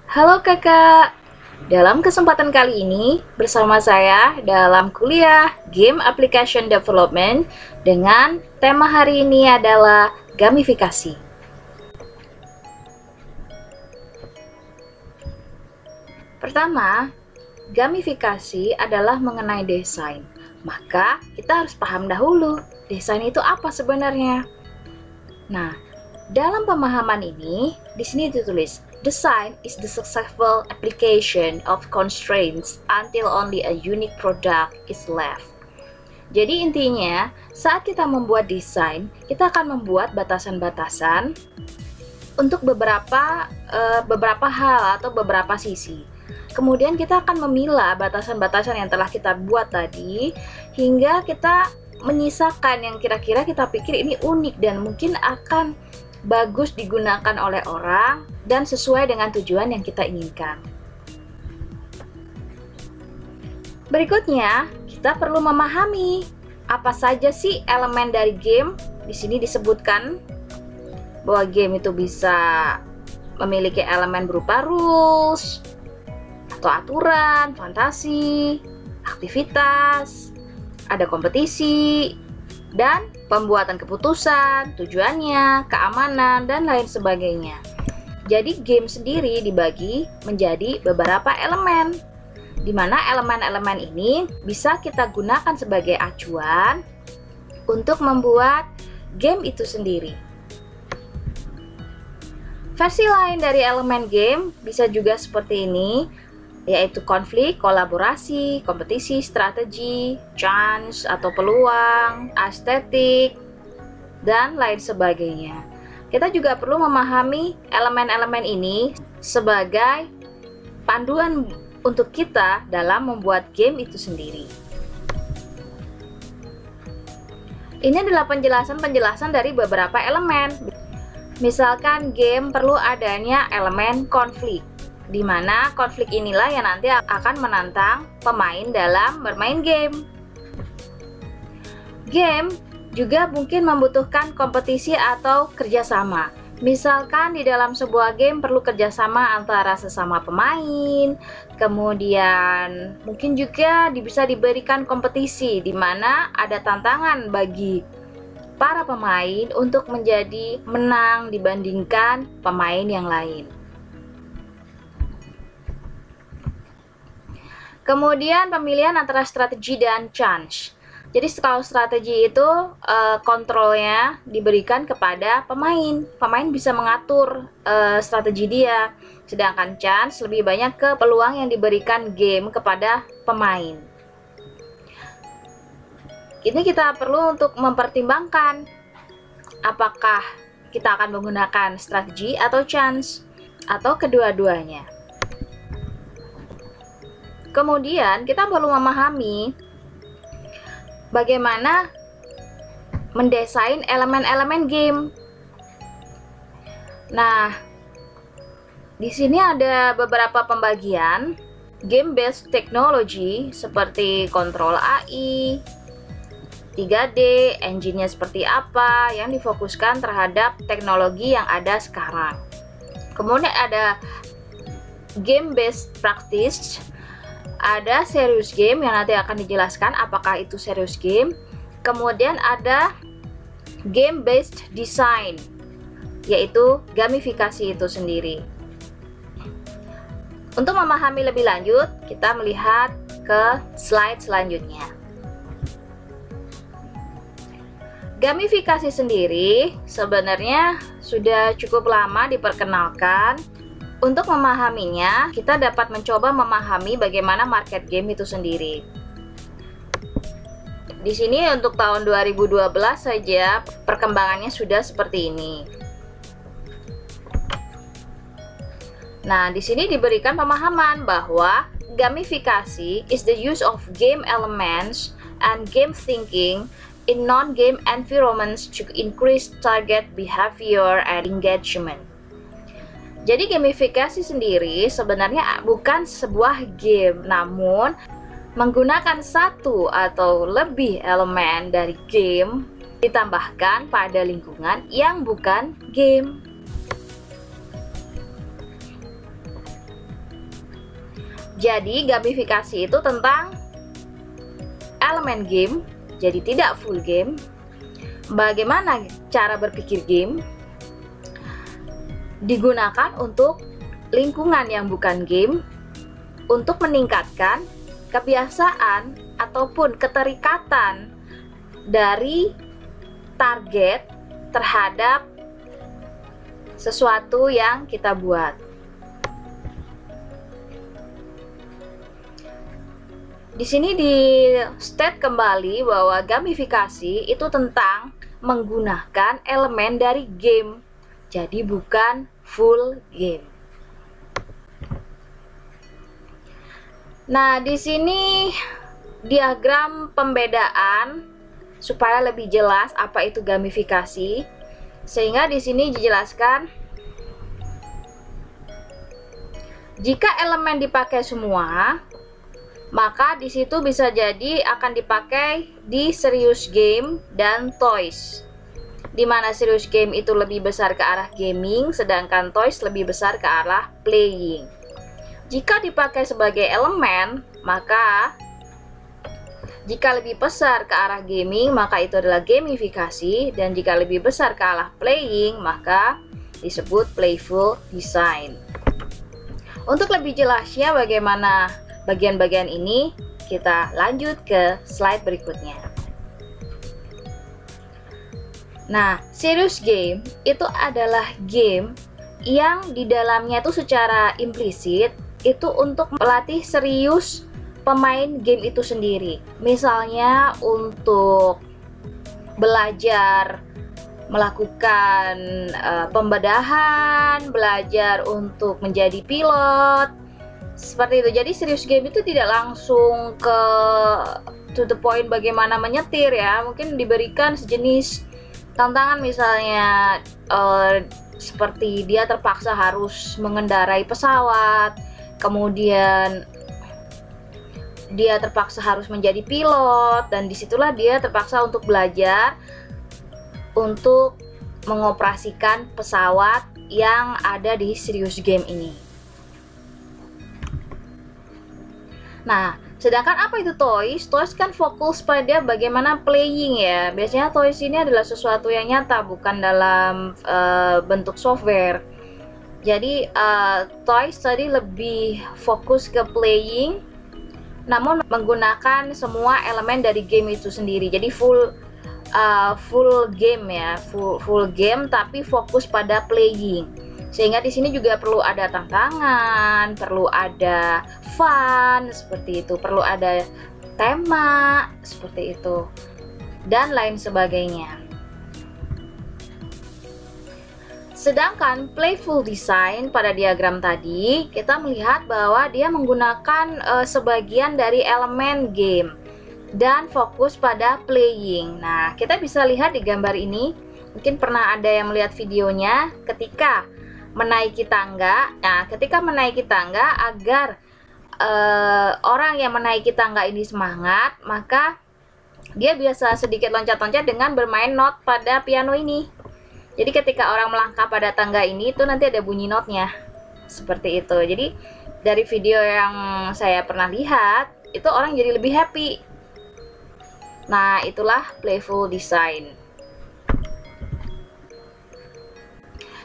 Halo kakak, dalam kesempatan kali ini bersama saya dalam kuliah Game Application Development dengan tema hari ini adalah gamifikasi. Pertama, gamifikasi adalah mengenai desain. Maka kita harus paham dahulu desain itu apa sebenarnya. Nah, dalam pemahaman ini, di sini ditulis, design is the successful application of constraints until only a unique product is left. Jadi intinya, saat kita membuat desain, kita akan membuat batasan-batasan untuk beberapa hal atau beberapa sisi. Kemudian kita akan memilah batasan-batasan yang telah kita buat tadi, hingga kita menyisakan yang kira-kira kita pikir ini unik dan mungkin akan bagus digunakan oleh orang dan sesuai dengan tujuan yang kita inginkan. Berikutnya, kita perlu memahami apa saja sih elemen dari game. Di sini disebutkan bahwa game itu bisa memiliki elemen berupa rules atau aturan, fantasi, aktivitas, ada kompetisi, dan pembuatan keputusan, tujuannya, keamanan, dan lain sebagainya. Jadi game sendiri dibagi menjadi beberapa elemen, di mana elemen-elemen ini bisa kita gunakan sebagai acuan untuk membuat game itu sendiri. Versi lain dari elemen game bisa juga seperti ini, yaitu konflik, kolaborasi, kompetisi, strategi, chance atau peluang, estetik, dan lain sebagainya. Kita juga perlu memahami elemen-elemen ini sebagai panduan untuk kita dalam membuat game itu sendiri. Ini adalah penjelasan-penjelasan dari beberapa elemen. Misalkan game perlu adanya elemen konflik, di mana konflik inilah yang nanti akan menantang pemain dalam bermain game. Game juga mungkin membutuhkan kompetisi atau kerjasama. Misalkan di dalam sebuah game perlu kerjasama antara sesama pemain, kemudian mungkin juga bisa diberikan kompetisi di mana ada tantangan bagi para pemain untuk menjadi menang dibandingkan pemain yang lain. Kemudian pemilihan antara strategi dan chance. Jadi kalau strategi itu kontrolnya diberikan kepada pemain. Pemain bisa mengatur strategi dia. Sedangkan chance lebih banyak ke peluang yang diberikan game kepada pemain. Ini kita perlu untuk mempertimbangkan apakah kita akan menggunakan strategi atau chance atau kedua-duanya. Kemudian kita perlu memahami bagaimana mendesain elemen-elemen game. Nah, di sini ada beberapa pembagian game-based technology seperti kontrol AI, 3D, engine-nya seperti apa yang difokuskan terhadap teknologi yang ada sekarang. Kemudian ada game-based practice, ada serious game yang nanti akan dijelaskan apakah itu serious game. Kemudian ada game based design, yaitu gamifikasi itu sendiri. Untuk memahami lebih lanjut, kita melihat ke slide selanjutnya. Gamifikasi sendiri sebenarnya sudah cukup lama diperkenalkan. Untuk memahaminya, kita dapat mencoba memahami bagaimana market game itu sendiri. Di sini untuk tahun 2012 saja perkembangannya sudah seperti ini. Nah, di sini diberikan pemahaman bahwa gamifikasi is the use of game elements and game thinking in non-game environments to increase target behavior and engagement. Jadi gamifikasi sendiri sebenarnya bukan sebuah game, namun menggunakan satu atau lebih elemen dari game ditambahkan pada lingkungan yang bukan game. Jadi gamifikasi itu tentang elemen game, jadi tidak full game. Bagaimana cara berpikir game digunakan untuk lingkungan yang bukan game, untuk meningkatkan kebiasaan ataupun keterikatan dari target terhadap sesuatu yang kita buat. Di sini di state kembali bahwa gamifikasi itu tentang menggunakan elemen dari game, jadi bukan full game. Nah, di sini diagram pembedaan supaya lebih jelas apa itu gamifikasi. Sehingga di sini dijelaskan jika elemen dipakai semua, maka di situ bisa jadi akan dipakai di serious game dan toys. Di mana serious game itu lebih besar ke arah gaming, sedangkan toys lebih besar ke arah playing. Jika dipakai sebagai elemen, maka jika lebih besar ke arah gaming, maka itu adalah gamifikasi, dan jika lebih besar ke arah playing, maka disebut playful design. Untuk lebih jelasnya bagaimana bagian-bagian ini, kita lanjut ke slide berikutnya. Nah, serious game itu adalah game yang di dalamnya itu secara implisit itu untuk melatih serius pemain game itu sendiri. Misalnya untuk belajar melakukan pembedahan, belajar untuk menjadi pilot, seperti itu. Jadi serious game itu tidak langsung ke to the point bagaimana menyetir ya. Mungkin diberikan sejenis tantangan, misalnya seperti dia terpaksa harus mengendarai pesawat, kemudian dia terpaksa harus menjadi pilot, dan disitulah dia terpaksa untuk belajar untuk mengoperasikan pesawat yang ada di serious game ini. Nah, sedangkan apa itu toys? Toys kan fokus pada bagaimana playing ya. Biasanya toys ini adalah sesuatu yang nyata, bukan dalam bentuk software. Jadi toys tadi lebih fokus ke playing, namun menggunakan semua elemen dari game itu sendiri. Jadi full game ya, full game tapi fokus pada playing. Sehingga di sini juga perlu ada tantangan, perlu ada fun seperti itu, perlu ada tema seperti itu, dan lain sebagainya. Sedangkan playful design pada diagram tadi, kita melihat bahwa dia menggunakan sebagian dari elemen game dan fokus pada playing. Nah, kita bisa lihat di gambar ini, mungkin pernah ada yang melihat videonya ketika menaiki tangga. Nah, ketika menaiki tangga, agar orang yang menaiki tangga ini semangat, maka dia biasa sedikit loncat-loncat dengan bermain not pada piano ini. Jadi ketika orang melangkah pada tangga ini, itu nanti ada bunyi notnya seperti itu. Jadi dari video yang saya pernah lihat, itu orang jadi lebih happy. Nah, itulah playful design.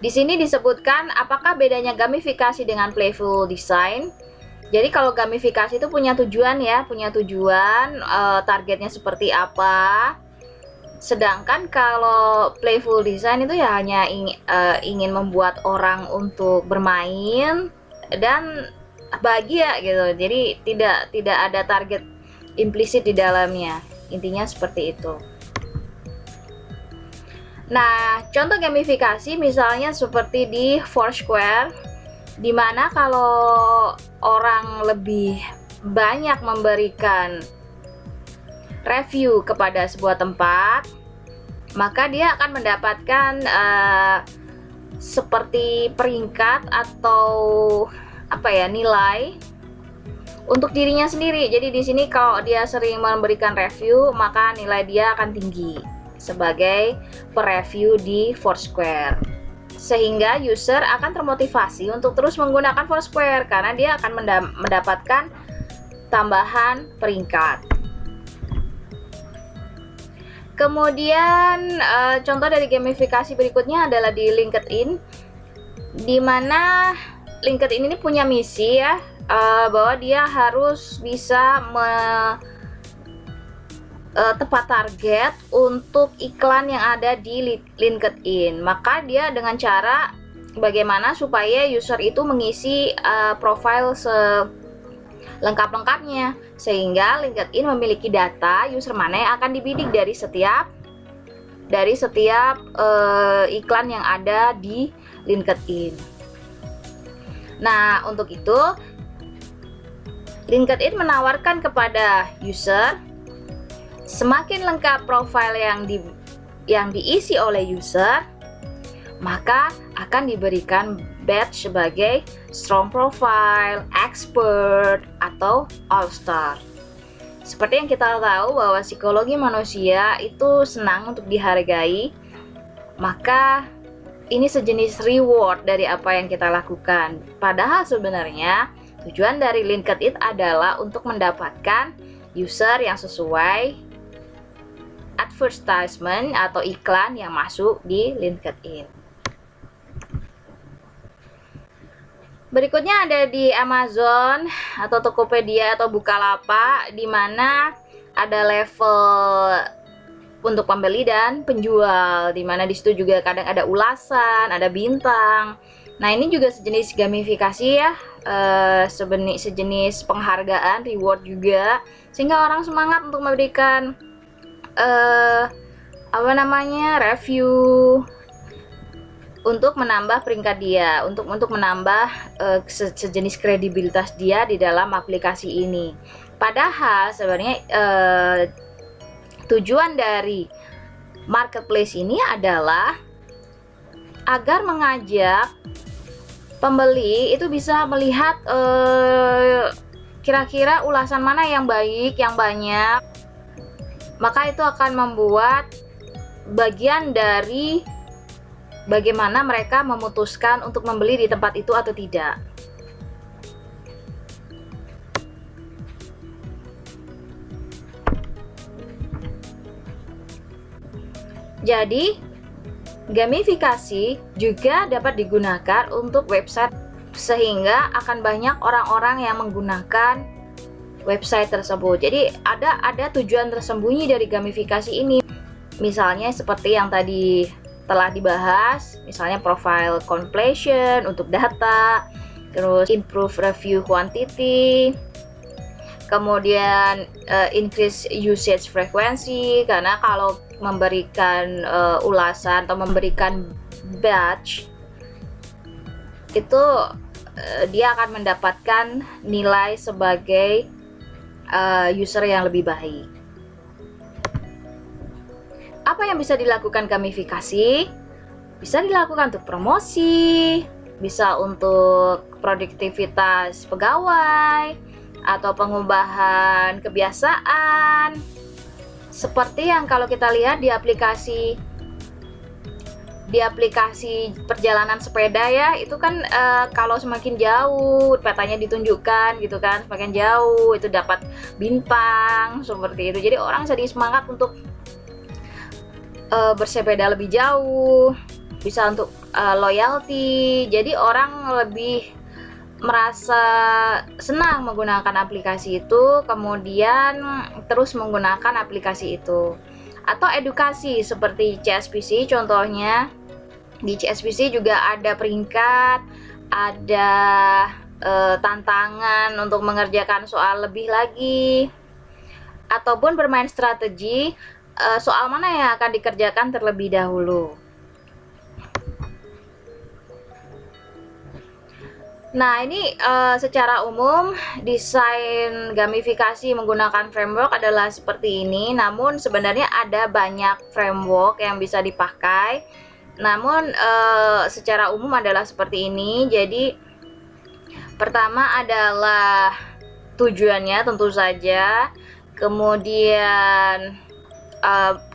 Di sini disebutkan apakah bedanya gamifikasi dengan playful design. Jadi kalau gamifikasi itu punya tujuan ya, targetnya seperti apa. Sedangkan kalau playful design itu ya hanya ingin membuat orang untuk bermain dan bahagia gitu. Jadi tidak ada target implisit di dalamnya. Intinya seperti itu. Nah, contoh gamifikasi misalnya seperti di Foursquare, dimana kalau orang lebih banyak memberikan review kepada sebuah tempat, maka dia akan mendapatkan seperti peringkat atau nilai untuk dirinya sendiri. Jadi di sini kalau dia sering memberikan review, maka nilai dia akan tinggi sebagai pereview di Foursquare. sehingga user akan termotivasi untuk terus menggunakan Foursquare karena dia akan mendapatkan tambahan peringkat. Kemudian contoh dari gamifikasi berikutnya adalah di LinkedIn, di mana LinkedIn ini punya misi ya, bahwa dia harus bisa tepat target untuk iklan yang ada di LinkedIn. Maka dia dengan cara bagaimana supaya user itu mengisi profil lengkap-lengkapnya, sehingga LinkedIn memiliki data user mana yang akan dibidik dari setiap iklan yang ada di LinkedIn. Nah, untuk itu LinkedIn menawarkan kepada user, semakin lengkap profil yang diisi oleh user, maka akan diberikan badge sebagai strong profile, expert, atau all star. Seperti yang kita tahu bahwa psikologi manusia itu senang untuk dihargai, maka ini sejenis reward dari apa yang kita lakukan. Padahal sebenarnya tujuan dari LinkedIn adalah untuk mendapatkan user yang sesuai advertisement atau iklan yang masuk di LinkedIn. Berikutnya ada di Amazon atau Tokopedia atau Bukalapak, di mana ada level untuk pembeli dan penjual, di mana di situ juga kadang ada ulasan, ada bintang. Nah, ini juga sejenis gamifikasi ya, sejenis penghargaan, reward juga, sehingga orang semangat untuk memberikan review, untuk menambah peringkat dia, untuk menambah sejenis kredibilitas dia di dalam aplikasi ini. Padahal sebenarnya tujuan dari marketplace ini adalah agar mengajak pembeli itu bisa melihat kira-kira ulasan mana yang baik, yang banyak. Maka itu akan membuat bagian dari bagaimana mereka memutuskan untuk membeli di tempat itu atau tidak. Jadi, gamifikasi juga dapat digunakan untuk website, sehingga akan banyak orang-orang yang menggunakan website tersebut. Jadi ada tujuan tersembunyi dari gamifikasi ini. Misalnya seperti yang tadi telah dibahas, misalnya profile completion untuk data, terus improve review quantity, kemudian increase usage frequency, karena kalau memberikan ulasan atau memberikan badge itu dia akan mendapatkan nilai sebagai user yang lebih baik. Apa yang bisa dilakukan gamifikasi? Bisa dilakukan untuk promosi, bisa untuk produktivitas pegawai, atau pengubahan kebiasaan. Seperti yang kalau kita lihat di aplikasi perjalanan sepeda ya, itu kan kalau semakin jauh petanya ditunjukkan gitu kan, semakin jauh itu dapat bintang seperti itu. Jadi orang jadi semangat untuk bersepeda lebih jauh, bisa untuk loyalty. Jadi orang lebih merasa senang menggunakan aplikasi itu, kemudian terus menggunakan aplikasi itu. Atau edukasi seperti CSPC contohnya. Di CSPC juga ada peringkat, ada tantangan untuk mengerjakan soal lebih lagi, ataupun bermain strategi soal mana yang akan dikerjakan terlebih dahulu. Nah, ini secara umum desain gamifikasi menggunakan framework adalah seperti ini. Namun sebenarnya ada banyak framework yang bisa dipakai. Namun secara umum adalah seperti ini. Jadi pertama adalah tujuannya tentu saja. Kemudian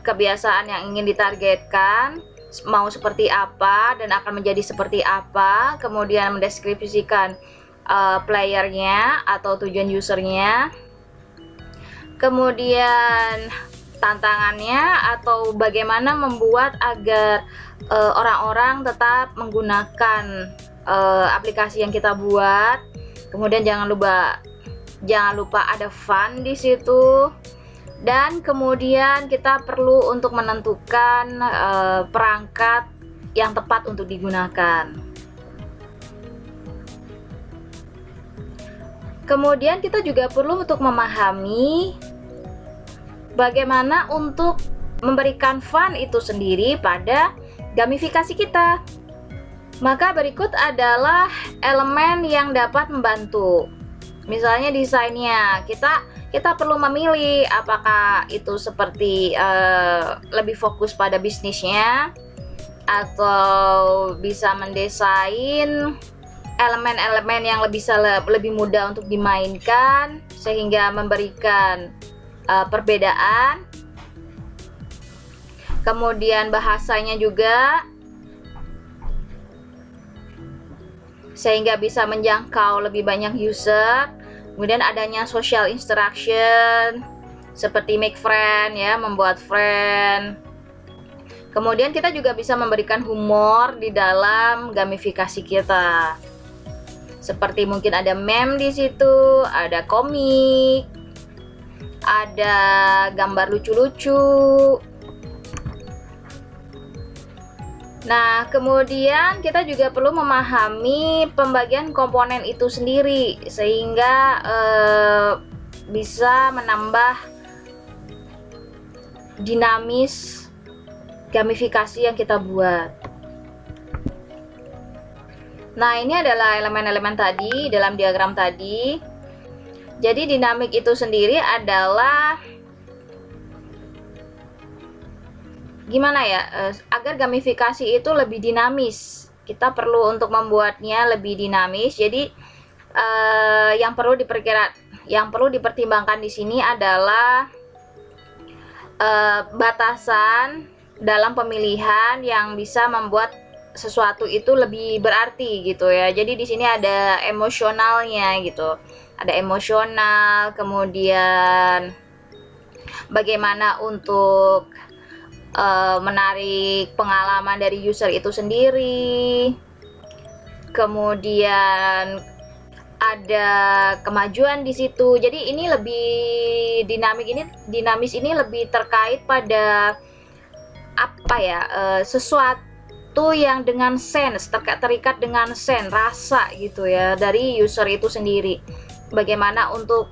kebiasaan yang ingin ditargetkan, mau seperti apa dan akan menjadi seperti apa, kemudian mendeskripsikan playernya atau tujuan usernya, kemudian tantangannya atau bagaimana membuat agar orang-orang tetap menggunakan aplikasi yang kita buat. Kemudian jangan lupa ada fun di situ. Dan kemudian kita perlu untuk menentukan perangkat yang tepat untuk digunakan. Kemudian kita juga perlu untuk memahami bagaimana untuk memberikan fun itu sendiri pada gamifikasi kita. Maka berikut adalah elemen yang dapat membantu. Misalnya desainnya, kita perlu memilih apakah itu seperti lebih fokus pada bisnisnya, atau bisa mendesain elemen-elemen yang lebih mudah untuk dimainkan sehingga memberikan perbedaan. Kemudian bahasanya juga sehingga bisa menjangkau lebih banyak user. Kemudian adanya social interaction seperti make friend ya, membuat friend. Kemudian kita juga bisa memberikan humor di dalam gamifikasi kita. Seperti mungkin ada meme di situ, ada komik, ada gambar lucu-lucu. Nah, kemudian kita juga perlu memahami pembagian komponen itu sendiri sehingga bisa menambah dinamis gamifikasi yang kita buat. Nah, ini adalah elemen-elemen tadi dalam diagram tadi. Jadi dinamik itu sendiri adalah gimana ya, agar gamifikasi itu lebih dinamis. Kita perlu untuk membuatnya lebih dinamis. Jadi yang perlu dipertimbangkan di sini adalah batasan dalam pemilihan yang bisa membuat sesuatu itu lebih berarti gitu ya. Jadi di sini ada emosionalnya gitu. Ada emosional, kemudian bagaimana untuk menarik pengalaman dari user itu sendiri. Kemudian ada kemajuan di situ. Jadi ini lebih dinamis ini lebih terkait pada apa ya? Sesuatu yang dengan sense, terikat dengan sense, rasa gitu ya dari user itu sendiri. Bagaimana untuk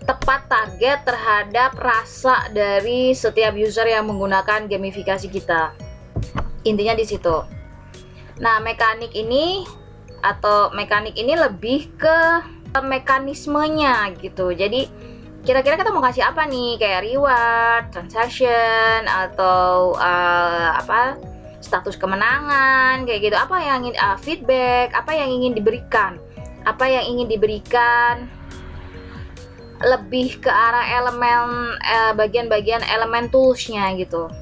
tepat target terhadap rasa dari setiap user yang menggunakan gamifikasi kita. Intinya di situ. Nah, mekanik ini lebih ke mekanismenya gitu. Jadi kira-kira kita mau kasih apa nih, kayak reward, transaction, atau status kemenangan kayak gitu. Apa yang ingin feedback, apa yang ingin diberikan, lebih ke arah elemen bagian-bagian elemen toolsnya gitu.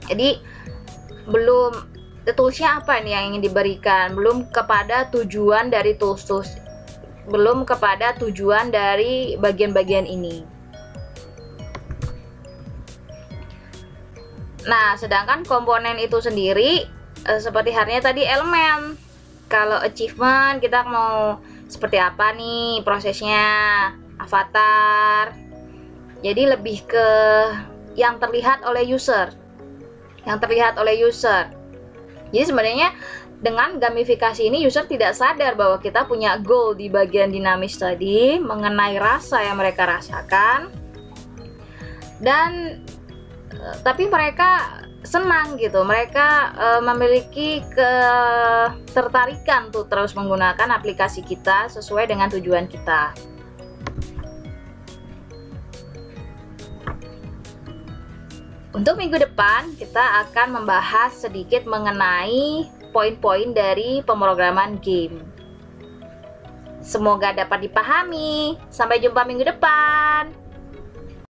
Jadi toolsnya apa nih yang ingin diberikan, belum kepada tujuan dari tools, belum kepada tujuan dari bagian-bagian ini. Nah, sedangkan komponen itu sendiri seperti halnya tadi elemen. Kalau achievement kita mau seperti apa nih prosesnya, avatar. Jadi lebih ke yang terlihat oleh user. Jadi sebenarnya dengan gamifikasi ini user tidak sadar bahwa kita punya goal di bagian dinamis tadi mengenai rasa yang mereka rasakan. Dan tapi mereka senang gitu, mereka memiliki ketertarikan tuh terus menggunakan aplikasi kita sesuai dengan tujuan kita. Untuk minggu depan kita akan membahas sedikit mengenai poin-poin dari pemrograman game. Semoga dapat dipahami. Sampai jumpa minggu depan.